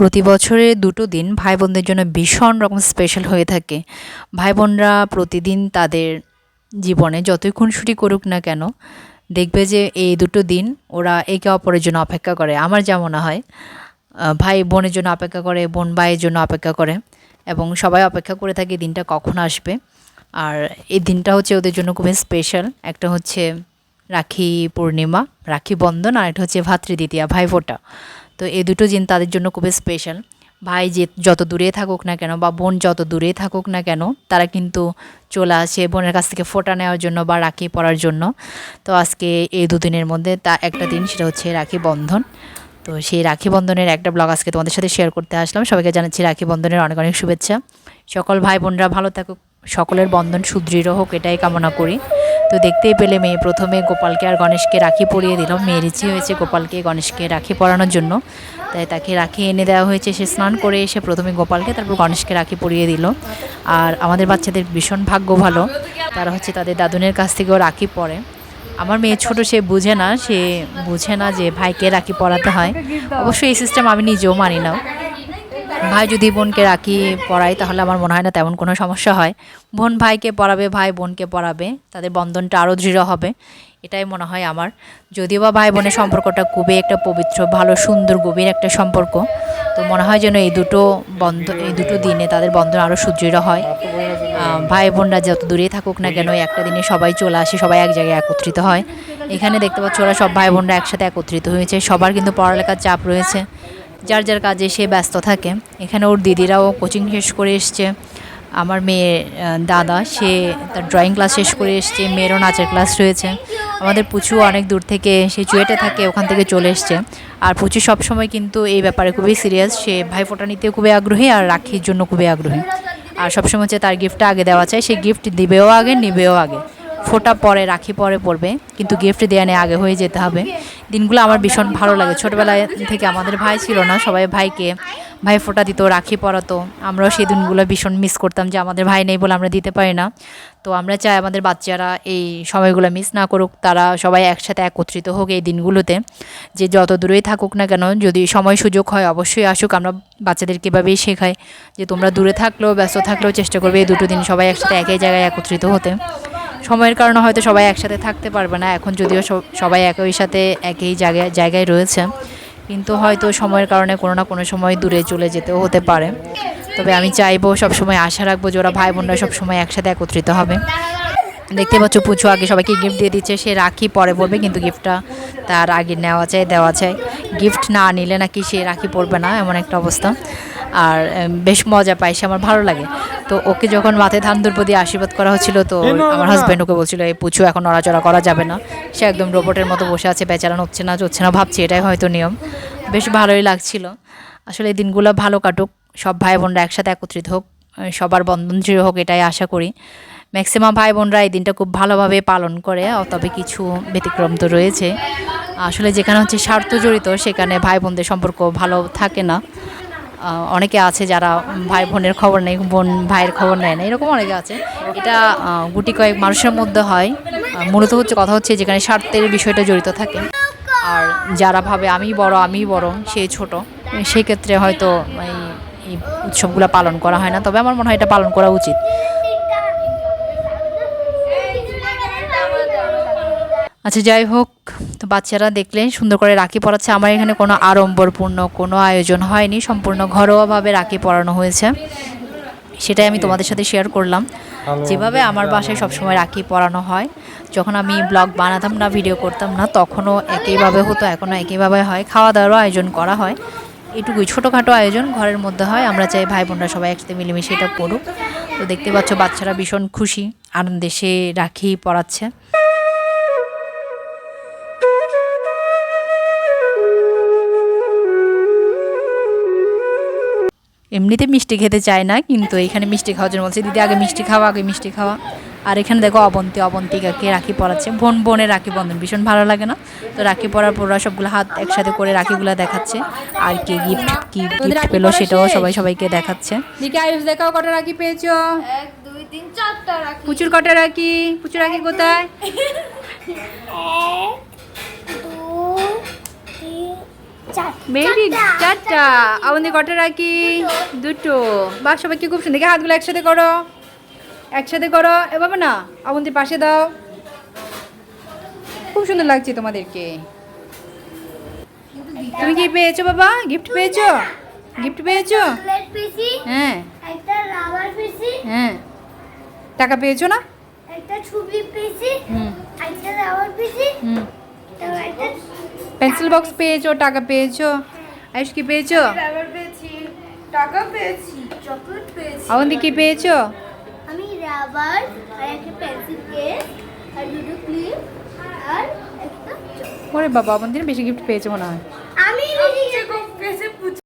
প্রতি বছরে দুটো দিন ভাই বোনদের জন্য ভীষণ রকম স্পেশাল হয়ে থাকে। ভাই বোনরা প্রতিদিন তাদের জীবনে যতই খুনসুটি করুক না কেন, দেখবে যে এই দুটো দিন ওরা একে অপরের জন্য অপেক্ষা করে। আমার যা মনে হয়, ভাই বোনের জন্য অপেক্ষা করে, বোন ভাইয়ের জন্য অপেক্ষা করে, এবং সবাই অপেক্ষা করে থাকে দিনটা কখন আসবে। আর এই দিনটা হচ্ছে ওদের জন্য খুবই স্পেশাল। একটা হচ্ছে রাখি পূর্ণিমা, রাখি বন্ধন, আর একটা হচ্ছে ভাতৃদ্বিতীয়া, ভাইফোঁটা। তো এই দুটো দিন তাদের জন্য খুবই স্পেশাল। ভাই যে যত দূরে থাকুক না কেন বা বোন যত দূরে থাকুক না কেন, তারা কিন্তু চলে আসে বোনের কাছ থেকে ফোঁটা নেওয়ার জন্য বা রাখি পরার জন্য। তো আজকে এই দুদিনের মধ্যে তা একটা দিন, সেটা হচ্ছে রাখি বন্ধন। তো সেই রাখি বন্ধনের একটা ব্লগ আজকে তোমাদের সাথে শেয়ার করতে আসলাম। সবাইকে জানাচ্ছি রাখি বন্ধনের অনেক অনেক শুভেচ্ছা। সকল ভাই বোনরা ভালো থাকুক, সকলের বন্ধন সুদৃঢ় হোক, এটাই কামনা করি। তো দেখতেই পেলে মেয়ে প্রথমে গোপালকে আর গণেশকে রাখি পরিয়ে দিল। মেয়ের ইচ্ছে হয়েছে গোপালকে গণেশকে রাখি পরানোর জন্য, তাই তাকে রাখি এনে দেওয়া হয়েছে। সে স্নান করে এসে প্রথমে গোপালকে, তারপর গণেশকে রাখি পরিয়ে দিল। আর আমাদের বাচ্চাদের ভীষণ ভাগ্য ভালো, তারা হচ্ছে তাদের দাদুনের কাছ থেকেও রাখি পরে। আমার মেয়ে ছোট, সে বুঝে না যে ভাইকে রাখি পরাতে হয়। অবশ্যই এই সিস্টেম আমি নিজেও মানি না। ভাই যদি বোনকে রাখি পরায় তাহলে আমার মনে হয় না তেমন কোনো সমস্যা হয়। বোন ভাইকে পরাবে, ভাই বোনকে পরাবে, তাদের বন্ধনটা আরও দৃঢ় হবে, এটাই মনে হয় আমার। যদিও বা ভাই বোনের সম্পর্কটা খুবই একটা পবিত্র, ভালো, সুন্দর, গভীর একটা সম্পর্ক। তো মনে হয় যেন এই দুটো দিনে তাদের বন্ধন আরও সুদৃঢ় হয়। ভাই বোনরা যত দূরে থাকুক না কেন, একটা দিনে সবাই চলে আসে, সবাই এক জায়গায় একত্রিত হয়। এখানে দেখতে পাচ্ছ ওরা সব ভাই বোনরা একসাথে একত্রিত হয়েছে। সবার কিন্তু পড়ালেখার চাপ রয়েছে, যার যার কাজে সে ব্যস্ত থাকে। এখানে ওর দিদিরাও কোচিং শেষ করে এসছে। আমার মেয়ের দাদা, সে তার ড্রয়িং ক্লাস শেষ করে এসছে। মেয়েরও নাচের ক্লাস রয়েছে। আমাদের পুচু অনেক দূর থেকে, সে চুয়েটে থাকে, ওখান থেকে চলে এসছে। আর পুচু সবসময় কিন্তু এই ব্যাপারে খুবই সিরিয়াস। সে ভাইফোঁটা নিতে খুবই আগ্রহী আর রাখির জন্য খুবই আগ্রহী। আর সবসময় হচ্ছে তার গিফটটা আগে দেওয়া চাই। সে গিফট দিবেও আগে, নিবেও আগে। ফোঁটা পরে, রাখি পরে পড়বে, কিন্তু গিফট দেওয়া নিয়ে আগে হয়ে যেতে হবে। দিনগুলো আমার ভীষণ ভালো লাগে। ছোটোবেলায় থেকে আমাদের ভাই ছিল না, সবাই ভাই ফোঁটা দিত, রাখি পরাতো। আমরাও সেই দিনগুলো ভীষণ মিস করতাম যে আমাদের ভাই নেই বলে আমরা দিতে পারি না। তো আমরা চাই আমাদের বাচ্চারা এই সময়গুলো মিস না করুক, তারা সবাই একসাথে একত্রিত হোক এই দিনগুলোতে। যে যত দূরেই থাকুক না কেন, যদি সময় সুযোগ হয় অবশ্যই আসুক। আমরা বাচ্চাদেরকে এভাবেই শেখাই যে তোমরা দূরে থাকলেও, ব্যস্ত থাকলেও চেষ্টা করবে এই দুটো দিন সবাই একসাথে একই জায়গায় একত্রিত হতে। সময়ের কারণে হয়তো সবাই একসাথে থাকতে পারবে না এখন, যদিও সবাই একই সাথে একই জায়গায় রয়েছে, কিন্তু হয়তো সময়ের কারণে কোনো না কোনো সময় দূরে চলে যেতেও হতে পারে। তবে আমি চাইবো, সবসময় আশা রাখবো যে ওরা ভাই বোনরা সবসময় একসাথে একত্রিত হবে। দেখতে পাচ্ছ পুচু আগে সবাইকে গিফট দিয়ে দিচ্ছে। সে রাখি পরে পড়বে, কিন্তু গিফটটা তার আগে দেওয়া চাই। গিফট না নিলে নাকি সে রাখি পরবে না, এমন একটা অবস্থা। আর বেশ মজা পায় সে, আমার ভালো লাগে। তো ওকে যখন মাথায় ধান দুর্ব দিয়ে আশীর্বাদ করা হচ্ছিল, তো আমার হাজব্যান্ড ওকে বলছিল এই পুচু এখন নড়াচড়া করা যাবে না। সে একদম রোবটের মতো বসে আছে, বেচারা নড়ছে না চড়ছে না, ভাবছি এটাই হয়তো নিয়ম। বেশ ভালোই লাগছিল। আসলে এই দিনগুলো ভালো কাটুক, সব ভাই বোনরা একসাথে একত্রিত হোক, সবার বন্ধন দৃঢ় হোক, এটাই আশা করি। ম্যাক্সিমাম ভাই বোনরা এই দিনটা খুব ভালোভাবে পালন করে, তবে কিছু ব্যতিক্রম তো রয়েছে। আসলে যেখানে হচ্ছে স্বার্থ জড়িত, সেখানে ভাই বোনদের সম্পর্ক ভালো থাকে না। অনেকে আছে যারা ভাই বোনের খবর নেই, বোন ভাইয়ের খবর নেয় না, এরকম অনেকে আছে। এটা গুটি কয়েক মানুষের মধ্যে হয়। মূলত কথা হচ্ছে যেখানে স্বার্থের বিষয়টা জড়িত থাকে, আর যারা ভাবে আমি বড় সে ছোট, সেই ক্ষেত্রে হয়তো এই উৎসবগুলো পালন করা হয় না। তবে আমার মনে হয় এটা পালন করা উচিত। আচ্ছা, যাই হোক, তো বাচ্চারা দেখলে সুন্দর করে রাখি পরাচ্ছে। আমার এখানে কোনো আড়ম্বরপূর্ণ কোনো আয়োজন হয়নি, সম্পূর্ণ ঘরোয়াভাবে রাখি পরানো হয়েছে। সেটাই আমি তোমাদের সাথে শেয়ার করলাম, যেভাবে আমার বাসায় সবসময় রাখি পরানো হয়। যখন আমি ব্লগ বানাতাম না, ভিডিও করতাম না, তখনও একইভাবে হতো, এখনও একইভাবে হয়। খাওয়া দাওয়ারও আয়োজন করা হয়, এটুকুই ছোটোখাটো আয়োজন ঘরের মধ্যে হয়। আমরা চাই ভাই বোনরা সবাই একসাথে মিলেমিশে এটা করুক। তো দেখতে পাচ্ছ বাচ্চারা ভীষণ খুশি, আনন্দে সে রাখি পরাচ্ছে। এমনিতে মিষ্টি খেতে চায় না, কিন্তু এখানে মিষ্টি খাওয়ার জন্য বলছে দিদি আগে মিষ্টি খাওয়া, আগে মিষ্টি খাওয়া। আর এখানে দেখো অবন্তিকাকে রাখি পরাচ্ছে। বোনের রাখি বন্ধন ভীষণ ভালো লাগে না? তো রাখি পরার পর সবগুলো হাত একসাথে করে রাখিগুলো দেখাচ্ছে, আর কি গিফট পেলো সেটাও সবাইকে দেখাচ্ছে। দিকে আয়ুষ দেখাও কটা রাখি পেয়েছো? 1 2 3 4টা রাখি। পুচুর কটা রাখি? পুচুর রাখি কোথায়? 1 2 3 বেবি চারটা আমাদের কটা রাখি দুটো বাহ সবাইকে খুব সুন্দর দেখে হাতগুলো একসাথে করো এ বাবা না আমাদের পাশে দাও খুব সুন্দর লাগছে তোমাদেরকে তুমি কি পেয়েছো বাবা গিফট পেয়েছো চকলেট পেয়েছি, হ্যাঁ একটা রাবার পেয়েছি, হ্যাঁ টাকা পেয়েছো না একটা ছবি পেয়েছি, হুম একটা রাবার পেয়েছি, হুম তারপর একটা পেন্সিল বক্স পেয়েছো টাকা পেয়েছো আয়ুষ কি পেয়েছো রাবার পেয়েছি, টাকা পেয়েছি, চকলেট পেয়েছি। আমাদের কি পেয়েছো আমি রাবার আর একটা পেন্সিল কেস আর দুটো ক্লিপ আর একটা ওরে বাবা আমাদের বেশি গিফট পেয়েছো মনে হয়